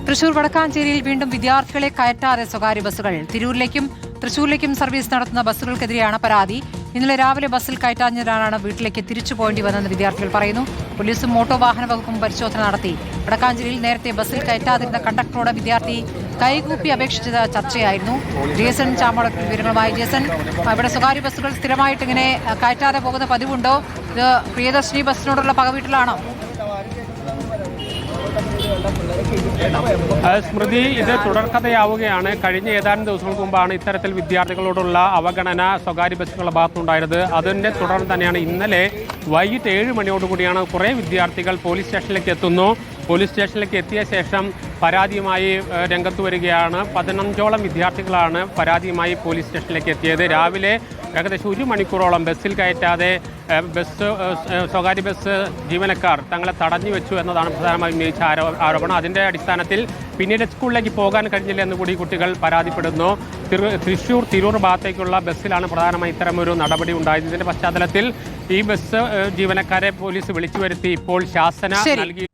തൃശൂർ വടക്കാഞ്ചേരിയിൽ വീണ്ടും വിദ്യാർത്ഥികളെ കയറ്റാതെ സ്വകാര്യ ബസ്സുകൾ. തിരൂരിലേക്കും തൃശൂരിലേക്കും സർവീസ് നടത്തുന്ന ബസ്സുകൾക്കെതിരെയാണ് പരാതി. ഇന്നലെ രാവിലെ ബസ്സിൽ കയറ്റാഞ്ഞതിനാലാണ് വീട്ടിലേക്ക് തിരിച്ചു പോകേണ്ടി വന്നതെന്ന് വിദ്യാർത്ഥികൾ പറയുന്നു. പോലീസും മോട്ടോർ വാഹന വകുപ്പും പരിശോധന നടത്തി. വടക്കാഞ്ചേരിയിൽ നേരത്തെ ബസ്സിൽ കയറ്റാതിരുന്ന കണ്ടക്ടറോട് വിദ്യാർത്ഥി കൈകൂപ്പി അപേക്ഷിച്ചത് ചർച്ചയായിരുന്നു. ജേസൺ ചാമടത്തിൽ വിവരങ്ങളുമായി. ജേസൺ, ഇവിടെ സ്വകാര്യ ബസ്സുകൾ സ്ഥിരമായിട്ട് ഇങ്ങനെ കയറ്റാതെ പോകുന്ന പതിവുണ്ടോ? ഇത് പ്രിയദർശിനി ബസ്സിനോടുള്ള പകവീട്ടിലാണോ? സ്മൃതി, ഇത് തുടർക്കഥയാവുകയാണ്. കഴിഞ്ഞ ഏതാനും ദിവസങ്ങൾക്ക് മുമ്പാണ് ഇത്തരത്തിൽ വിദ്യാർത്ഥികളോടുള്ള അവഗണന സ്വകാര്യ ബസ്സുകളുടെ ഭാഗത്തുണ്ടായത്. അതിൻ്റെ തുടർന്ന് തന്നെയാണ് ഇന്നലെ വൈകിട്ട് 7 മണിയോടുകൂടിയാണ് കുറേ വിദ്യാർത്ഥികൾ പോലീസ് സ്റ്റേഷനിലേക്ക് എത്തുന്നു. പോലീസ് സ്റ്റേഷനിലേക്ക് എത്തിയ ശേഷം പരാതിയുമായി രംഗത്ത് വരികയാണ്. 15ഓളം വിദ്യാർത്ഥികളാണ് പരാതിയുമായി പോലീസ് സ്റ്റേഷനിലേക്ക് എത്തിയത്. രാവിലെ ഏകദേശം 1 മണിക്കൂറോളം ബസ്സിൽ കയറ്റാതെ സ്വകാര്യ ബസ് ജീവനക്കാർ തങ്ങളെ തടഞ്ഞു വെച്ചു എന്നതാണ് പ്രധാനമായും ഉന്നയിച്ച ആരോപണം. അതിൻ്റെ അടിസ്ഥാനത്തിൽ പിന്നീട് സ്കൂളിലേക്ക് പോകാൻ കഴിഞ്ഞില്ല എന്നുകൂടി കുട്ടികൾ പരാതിപ്പെടുന്നു. തൃശൂർ തിരൂർ ഭാഗത്തേക്കുള്ള ബസ്സിലാണ് പ്രധാനമായി ഇത്തരമൊരു നടപടി ഉണ്ടായത്. ഇതിൻ്റെ പശ്ചാത്തലത്തിൽ ഈ ബസ് ജീവനക്കാരെ പോലീസ് വിളിച്ചു വരുത്തി ഇപ്പോൾ ശാസന നൽകി.